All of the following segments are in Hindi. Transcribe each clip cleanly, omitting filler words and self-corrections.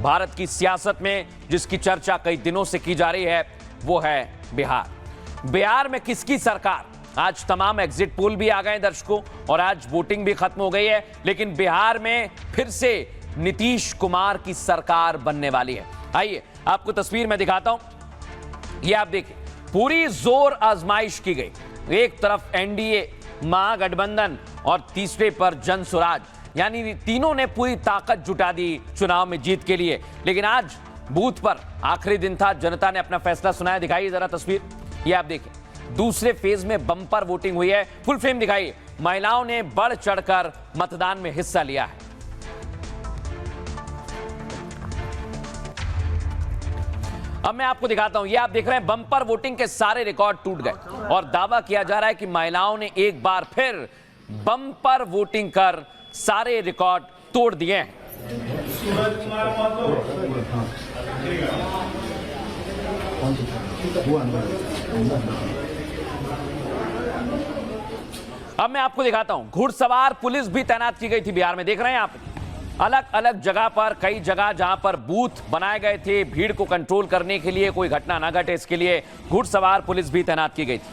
भारत की सियासत में जिसकी चर्चा कई दिनों से की जा रही है वो है बिहार। बिहार में किसकी सरकार? आज तमाम एग्जिट पोल भी आ गए दर्शकों और आज वोटिंग भी खत्म हो गई है, लेकिन बिहार में फिर से नीतीश कुमार की सरकार बनने वाली है। आइए आपको तस्वीर में दिखाता हूं। ये आप देखिए, पूरी जोर आजमाइश की गई। एक तरफ एनडीए महागठबंधन और तीसरे पर जनसुराज, यानी तीनों ने पूरी ताकत जुटा दी चुनाव में जीत के लिए। लेकिन आज बूथ पर आखिरी दिन था, जनता ने अपना फैसला सुनाया। दिखाइए जरा तस्वीर, ये आप देखिए, दूसरे फेज में बम्पर वोटिंग हुई है। फुल फ्रेम दिखाइए, महिलाओं ने बढ़ चढ़कर मतदान में हिस्सा लिया है। अब मैं आपको दिखाता हूं, ये आप देख रहे हैं बम्पर वोटिंग के सारे रिकॉर्ड टूट गए और दावा किया जा रहा है कि महिलाओं ने एक बार फिर बम्पर वोटिंग कर सारे रिकॉर्ड तोड़ दिए हैं। अब मैं आपको दिखाता हूं, घुड़सवार पुलिस भी तैनात की गई थी बिहार में। देख रहे हैं आप, अलग अलग जगह पर, कई जगह जहां पर बूथ बनाए गए थे भीड़ को कंट्रोल करने के लिए, कोई घटना ना घटे इसके लिए घुड़सवार पुलिस भी तैनात की गई थी।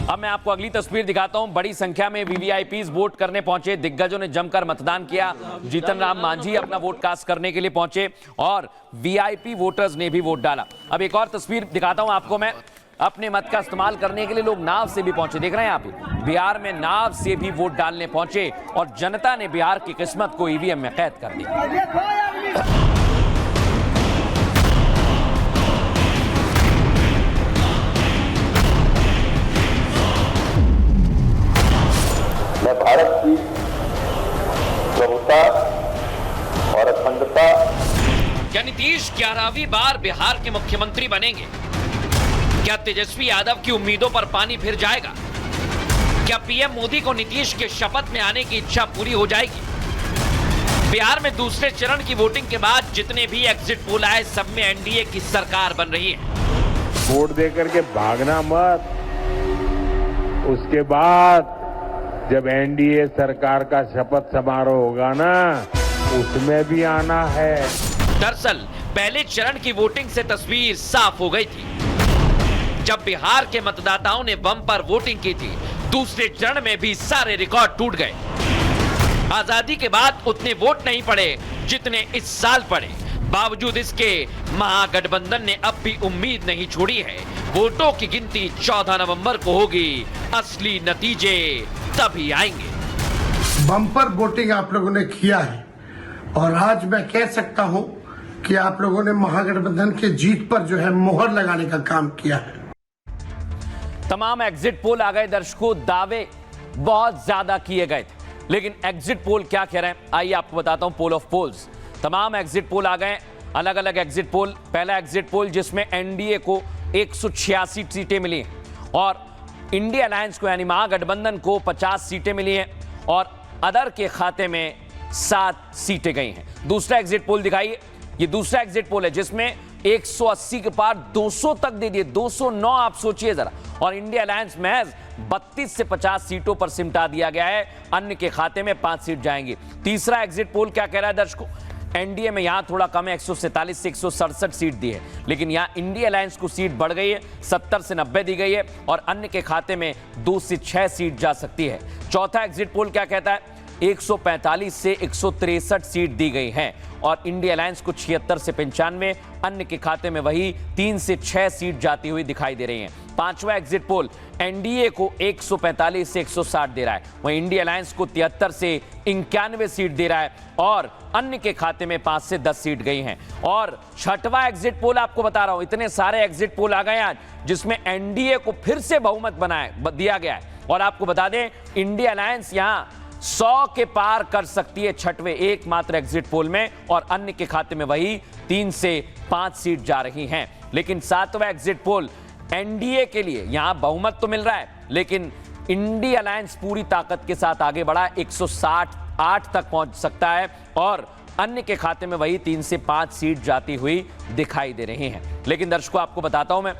अब मैं आपको अगली तस्वीर दिखाता हूं। बड़ी संख्या में वीवीआईपीज वोट करने पहुंचे, दिग्गजों ने जमकर मतदान किया। जीतन राम मांझी अपना वोट कास्ट करने के लिए पहुंचे और वीआईपी वोटर्स ने भी वोट डाला। अब एक और तस्वीर दिखाता हूं आपको मैं, अपने मत का इस्तेमाल करने के लिए लोग नाव से भी पहुंचे। देख रहे हैं आप, बिहार में नाव से भी वोट डालने पहुंचे और जनता ने बिहार की किस्मत को ईवीएम में कैद कर दिया। मैं भारत की प्रभुता और अखंडता। क्या नीतीश 11वीं बार बिहार के मुख्यमंत्री बनेंगे? क्या तेजस्वी यादव की उम्मीदों पर पानी फिर जाएगा? क्या पीएम मोदी को नीतीश के शपथ में आने की इच्छा पूरी हो जाएगी? बिहार में दूसरे चरण की वोटिंग के बाद जितने भी एग्जिट पोल आए, सब में एनडीए की सरकार बन रही है। वोट देकर के भागना मत, उसके बाद जब एनडीए सरकार का शपथ समारोह होगा ना, उसमें भी आना है। दरअसल पहले चरण की वोटिंग से तस्वीर साफ हो गई थी। जब बिहार के मतदाताओं ने बम्पर वोटिंग की थी, दूसरे चरण में भी सारे रिकॉर्ड टूट गए। आजादी के बाद उतने वोट नहीं पड़े जितने इस साल पड़े। बावजूद इसके महागठबंधन ने अब भी उम्मीद नहीं छोड़ी है। वोटों की गिनती 14 नवंबर को होगी, असली नतीजे तभी आएंगे। बम्पर वोटिंग आप लोगों ने किया है और आज मैं कह सकता हूं कि आप लोगों ने महागठबंधन के जीत पर जो है मोहर लगाने का काम किया है। तमाम एग्जिट पोल आ गए दर्शकों, दावे बहुत ज्यादा किए गए थे, लेकिन एग्जिट पोल क्या कह रहे हैं आइए आपको बताता हूं। पोल ऑफ पोल्स, तमाम एग्जिट पोल आ गए, अलग अलग एग्जिट पोल। पहला एग्जिट पोल जिसमें एनडीए को 186 सीटें मिली हैं और इंडिया अलायंस को यानी महागठबंधन को 50 सीटें मिली हैं और अदर के खाते में 7 सीटें गई हैं। दूसरा एग्जिट पोल दिखाइए, ये दूसरा एग्जिट पोल है जिसमें 180 के पार 200 तक दे दिए, 209 आप सोचिए जरा, और इंडिया अलायंस महज 32 से 50 सीटों पर सिमटा दिया गया है। अन्य के खाते में 5 सीट जाएंगी। तीसरा एग्जिट पोल क्या कह रहा है दर्शकों? एनडीए में यहां थोड़ा कम है, 147 से 167 सीट दी है, लेकिन यहां इंडिया अलायंस को सीट बढ़ गई है, 70 से 90 दी गई है और अन्य के खाते में 2 से 6 सीट जा सकती है। चौथा एग्जिट पोल क्या कहता है? 145 से 163 सीट दी गई हैं और इंडिया अलायंस को 76 से 95, अन्य के खाते में वही 3 से 6 सीट जाती हुई दिखाई दे रही हैं। पांचवा एग्जिट पोल एनडीए को 145 से 160 दे रहा है, वहीं इंडिया अलायंस को 73 से 91 सीट दे रहा है और अन्य के खाते में 5 से 10 सीट गई हैं। और छठवां एग्जिट पोल आपको बता रहा हूं, इतने सारे एग्जिट पोल आ गए आज जिसमें एनडीए को फिर से बहुमत दिया गया है और आपको बता दें इंडिया अलायंस यहां 100 के पार कर सकती है छठवें एकमात्र एग्जिट पोल में और अन्य के खाते में वही 3 से 5 सीट जा रही हैं। लेकिन सातवां एग्जिट पोल एनडीए के लिए यहां बहुमत तो मिल रहा है, लेकिन इंडिया अलायंस पूरी ताकत के साथ आगे बढ़ा, 168 तक पहुंच सकता है और अन्य के खाते में वही 3 से 5 सीट जाती हुई दिखाई दे रही हैं। लेकिन दर्शकों आपको बताता हूं मैं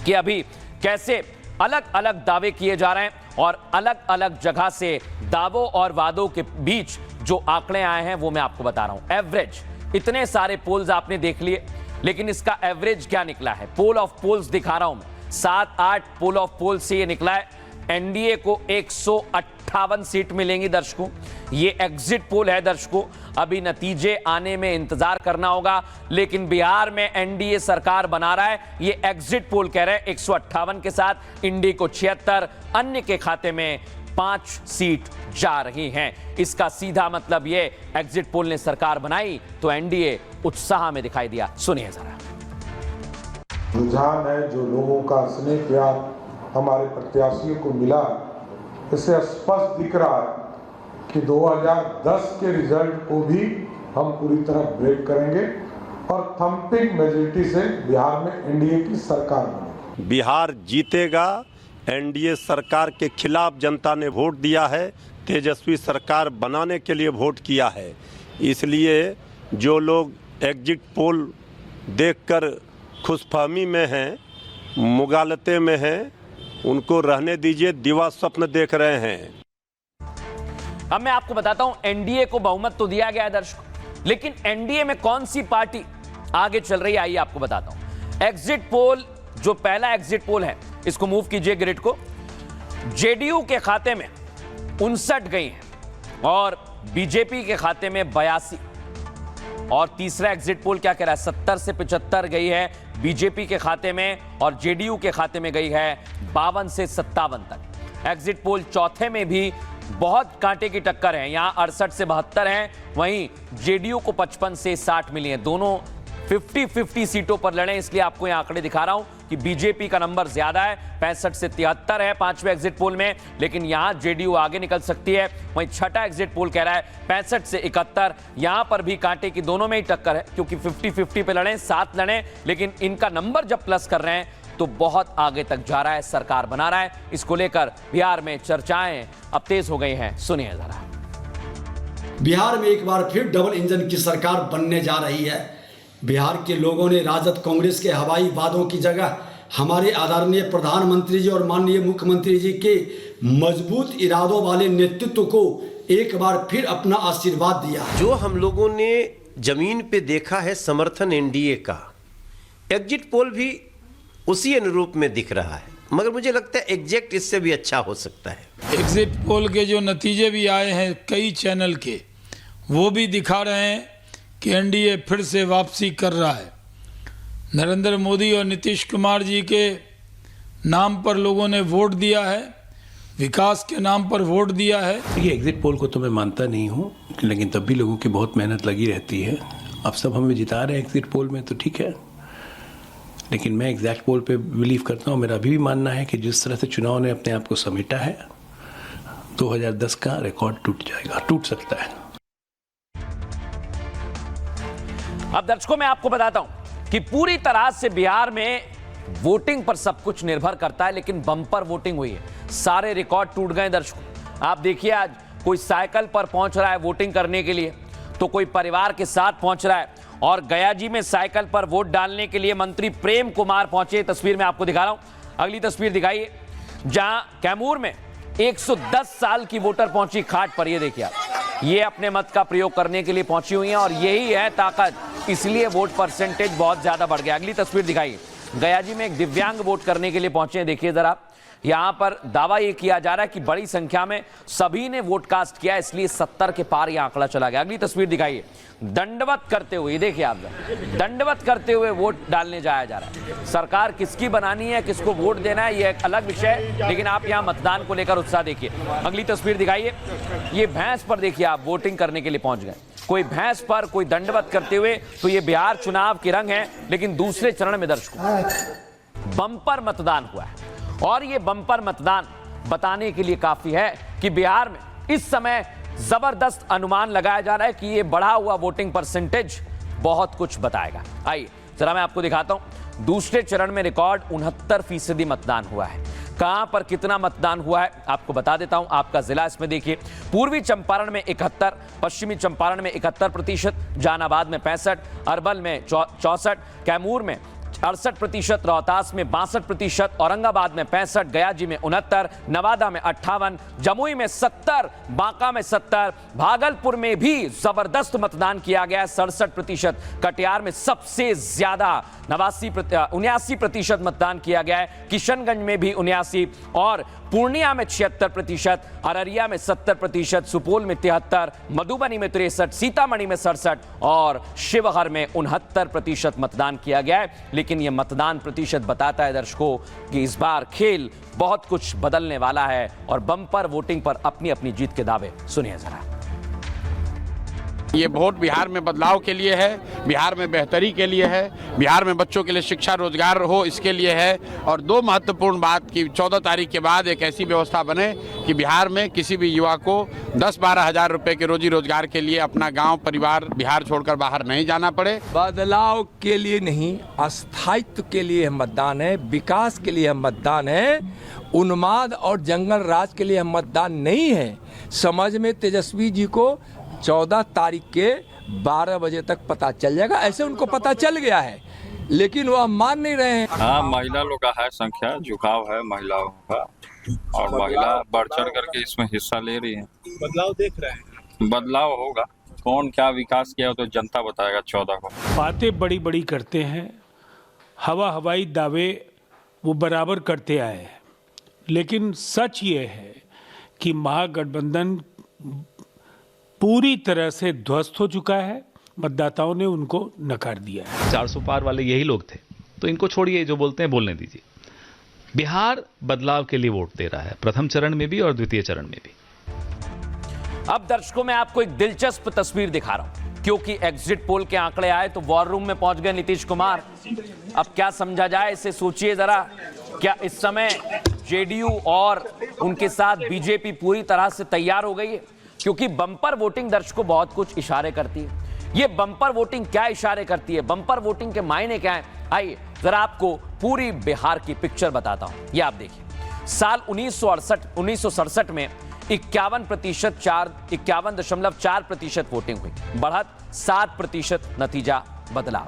कि अभी कैसे अलग अलग दावे किए जा रहे हैं और अलग अलग जगह से दावों और वादों के बीच जो आंकड़े आए हैं वो मैं आपको बता रहा हूं। एवरेज, इतने सारे पोल्स आपने देख लिए, लेकिन इसका एवरेज क्या निकला है? पोल ऑफ पोल्स दिखा रहा हूं मैं, 7-8 पोल ऑफ पोल्स से ये निकला है एनडीए को 158 सीट मिलेंगी दर्शकों। ये एग्जिट पोल है दर्शकों, अभी नतीजे आने में इंतजार करना होगा, लेकिन बिहार में एनडीए सरकार बना रहा है। ये एग्जिट पोल कह रहे हैं 158 के साथ इंडी को 76, अन्य के खाते में 5 सीट जा रही हैं। इसका सीधा मतलब ये एग्जिट पोल ने सरकार बनाई तो एनडीए उत्साह में दिखाई दिया। सुनिए जरा। रुझान है जो लोगों का स्नेह प्यार हमारे प्रत्याशियों को मिला, इससे स्पष्ट दिख रहा है कि 2010 के रिजल्ट को भी हम पूरी तरह ब्रेक करेंगे और थम्पिंग मेजॉरिटी से बिहार में एनडीए की सरकार बनेगी। बिहार जीतेगा। एनडीए सरकार के खिलाफ जनता ने वोट दिया है, तेजस्वी सरकार बनाने के लिए वोट किया है। इसलिए जो लोग एग्जिट पोल देखकर खुशफहमी में हैं, मुगालते में हैं, उनको रहने दीजिए, दिवा स्वप्न देख रहे हैं। अब मैं आपको बताता हूं, एनडीए को बहुमत तो दिया गया है दर्शकों, लेकिन एनडीए में कौन सी पार्टी आगे चल रही है आइए आपको बताता हूं। एग्जिट पोल, जो पहला एग्जिट पोल है, इसको मूव कीजिए ग्रिड को। जेडीयू के खाते में 59 गई हैं और बीजेपी के खाते में 82। और तीसरा एग्जिट पोल क्या कह रहा है? 70 से 75 गई है बीजेपी के खाते में और जेडीयू के खाते में गई है 52 से 57 तक। एग्जिट पोल चौथे में भी बहुत कांटे की टक्कर है, यहां 68 से 72 हैं, वहीं जेडीयू को 55 से 60 मिली है। दोनों 50-50 सीटों पर लड़े, इसलिए आपको यहां आंकड़े दिखा रहा हूं कि बीजेपी का नंबर ज्यादा है, 65 से 73 है पांचवें एग्जिट पोल में, लेकिन यहां जेडीयू आगे निकल सकती है। वहीं छठा एग्जिट पोल कह रहा है 65 से 71, यहां पर भी कांटे की दोनों में ही टक्कर है, क्योंकि 50-50 पे लड़े, 7 लड़े, लेकिन इनका नंबर जब प्लस कर रहे हैं तो बहुत आगे तक जा रहा है, सरकार बना रहा है। इसको लेकर बिहार में चर्चाएं अब तेज हो गई हैं। सुनिए जरा। बिहार में एक बार फिर डबल इंजन की सरकार बनने जा रही है। बिहार के लोगों ने राजद कांग्रेस के हवाई वादों की जगह हमारे आदरणीय प्रधानमंत्री जी और माननीय मुख्यमंत्री जी के मजबूत इरादों वाले नेतृत्व को एक बार फिर अपना आशीर्वाद दिया। जो हम लोगों ने जमीन पे देखा है समर्थन एनडीए का, एग्जिट पोल भी उसी अनुरूप में दिख रहा है, मगर मुझे लगता है एग्जैक्ट इससे भी अच्छा हो सकता है। एग्जिट पोल के जो नतीजे भी आए हैं कई चैनल के, वो भी दिखा रहे हैं कि एनडीए फिर से वापसी कर रहा है। नरेंद्र मोदी और नीतीश कुमार जी के नाम पर लोगों ने वोट दिया है, विकास के नाम पर वोट दिया है। देखिए, एग्जिट पोल को तो मैं मानता नहीं हूँ, लेकिन तब भी लोगों की बहुत मेहनत लगी रहती है। अब सब हमें जिता रहे हैं एग्जिट पोल में, तो ठीक है, लेकिन मैं एग्जैक्ट पोल पे बिलीव करता हूँ। मेरा अभी भी मानना है कि जिस तरह से चुनाव ने अपने आप को समेटा है, 2010 का रिकॉर्ड टूट जाएगा, टूट सकता है। अब दर्शकों मैं आपको बताता हूं कि पूरी तरह से बिहार में वोटिंग पर सब कुछ निर्भर करता है, लेकिन बम्पर वोटिंग हुई है, सारे रिकॉर्ड टूट गए दर्शकों। आप देखिए, आज कोई साइकिल पर पहुंच रहा है वोटिंग करने के लिए, तो कोई परिवार के साथ पहुंच रहा है, और गया जी में साइकिल पर वोट डालने के लिए मंत्री प्रेम कुमार पहुंचे। तस्वीर में आपको दिखा रहा हूं, अगली तस्वीर दिखाइए, जहां कैमूर में 110 साल की वोटर पहुंची खाट पर। ये देखिए आप, ये अपने मत का प्रयोग करने के लिए पहुंची हुई हैं और यही है ताकत, इसलिए वोट परसेंटेज बहुत ज्यादा बढ़ गया। अगली तस्वीर दिखाइए, गया जी में एक दिव्यांग वोट करने के लिए पहुंचे हैं। देखिए जरा, यहां पर दावा यह किया जा रहा है कि बड़ी संख्या में सभी ने वोट कास्ट किया, इसलिए 70 के पार यह आंकड़ा चला गया। अगली तस्वीर दिखाइए, दंडवत करते हुए, देखिए आप, दंडवत करते हुए वोट डालने जाया जा रहा है। सरकार किसकी बनानी है, किसको वोट देना है, यह एक अलग विषय है, लेकिन आप यहां मतदान को लेकर उत्साह देखिए। अगली तस्वीर दिखाइए, ये भैंस पर देखिए आप, वोटिंग करने के लिए पहुंच गए, कोई भैंस पर, कोई दंडवत करते हुए। तो ये बिहार चुनाव के रंग है, लेकिन दूसरे चरण में दर्शकों बम्पर मतदान हुआ है, और ये बम्पर मतदान बताने के लिए काफी है कि बिहार में इस समय जबरदस्त अनुमान लगाया जा रहा है कि ये बढ़ा हुआ वोटिंग परसेंटेज बहुत कुछ बताएगा। आइए जरा मैं आपको दिखाता हूं, दूसरे चरण में रिकॉर्ड 69% मतदान हुआ है। कहां पर कितना मतदान हुआ है आपको बता देता हूं, आपका जिला इसमें देखिए। पूर्वी चंपारण में 71, पश्चिमी चंपारण में 71%, जहानाबाद में 65, अरवल में 64, कैमूर में 68%, रोहतास में 62%, औरंगाबाद में 65%, गयाजी में 69%, नवादा में 58%, जमुई में 70%, बांका में 70%, भागलपुर में भी जबरदस्त मतदान किया गया 67%, कटिहार में सबसे ज्यादा 79% मतदान किया गया है, किशनगंज में भी 79%, और पूर्णिया में 76%, अररिया में 70%, सुपौल में 73%, मधुबनी में 63%, सीतामढ़ी में 67% और शिवहर में 69% मतदान किया गया है। लेकिन यह मतदान प्रतिशत बताता है दर्शकों कि इस बार खेल बहुत कुछ बदलने वाला है और बम्पर वोटिंग पर अपनी अपनी जीत के दावे सुनिए जरा। ये वोट बिहार में बदलाव के लिए है, बिहार में बेहतरी के लिए है, बिहार में बच्चों के लिए शिक्षा रोजगार हो इसके लिए है। और दो महत्वपूर्ण बात कि 14 तारीख के बाद एक ऐसी व्यवस्था बने कि बिहार में किसी भी युवा को 10-12 हज़ार रुपए के रोजी रोजगार के लिए अपना गांव परिवार बिहार छोड़कर बाहर नहीं जाना पड़े। बदलाव के लिए नहीं, स्थायित्व के लिए मतदान है, विकास के लिए मतदान है, उन्माद और जंगल राज के लिए मतदान नहीं है। समझ में तेजस्वी जी को 14 तारीख के 12 बजे तक पता चल जाएगा, ऐसे उनको पता चल गया है लेकिन वह मान नहीं रहे हैं। हाँ, महिला लोग का है संख्या, झुकाव है महिलाओं का और महिला बढ़ चढ़ करके इसमें हिस्सा ले रही है। बदलाव देख रहे हैं, बदलाव होगा, कौन क्या विकास किया तो जनता बताएगा 14 को। बातें बड़ी बड़ी करते हैं, हवाई दावे वो बराबर करते आए हैं, लेकिन सच ये है कि महागठबंधन पूरी तरह से ध्वस्त हो चुका है। मतदाताओं ने उनको नकार दिया है। 400 पार वाले यही लोग थे, तो इनको छोड़िए, जो बोलते हैं बोलने दीजिए। बिहार बदलाव के लिए वोट दे रहा है, प्रथम चरण में भी और द्वितीय चरण में भी। अब दर्शकों मैं आपको एक दिलचस्प तस्वीर दिखा रहा हूं, क्योंकि एग्जिट पोल के आंकड़े आए तो वॉर रूम में पहुंच गए नीतीश कुमार। अब क्या समझा जाए इसे सोचिए जरा। क्या इस समय जेडीयू और उनके साथ बीजेपी पूरी तरह से तैयार हो गई है? क्योंकि बम्पर वोटिंग दर्शकों बहुत कुछ इशारे करती है। ये बम्पर वोटिंग क्या इशारे करती है, बम्पर वोटिंग के मायने क्या है, आइए जरा आपको पूरी बिहार की पिक्चर बताता हूं। ये आप देखिए, साल 1967 में 51.4% वोटिंग हुई, बढ़त 7% नतीजा बदलाव।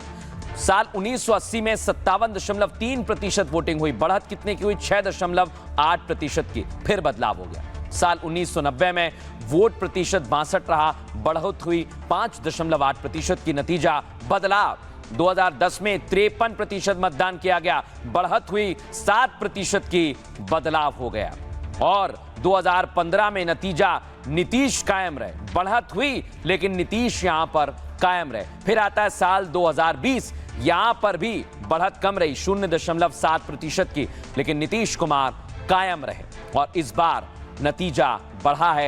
साल 1980 में 57.3% वोटिंग हुई, बढ़त कितने की हुई, 6.8% की, फिर बदलाव हो गया। साल 1990 में वोट प्रतिशत 62 रहा, बढ़त हुई 5.8% की, नतीजा बदलाव। 2010 में 53% मतदान किया गया, बढ़त हुई 7% की, बदलाव हो गया। और 2015 में नतीजा नीतीश कायम रहे, बढ़त हुई लेकिन नीतीश यहां पर कायम रहे। फिर आता है साल 2020, यहां पर भी बढ़त कम रही 0.7% की, लेकिन नीतीश कुमार कायम रहे। और इस बार नतीजा बढ़ा है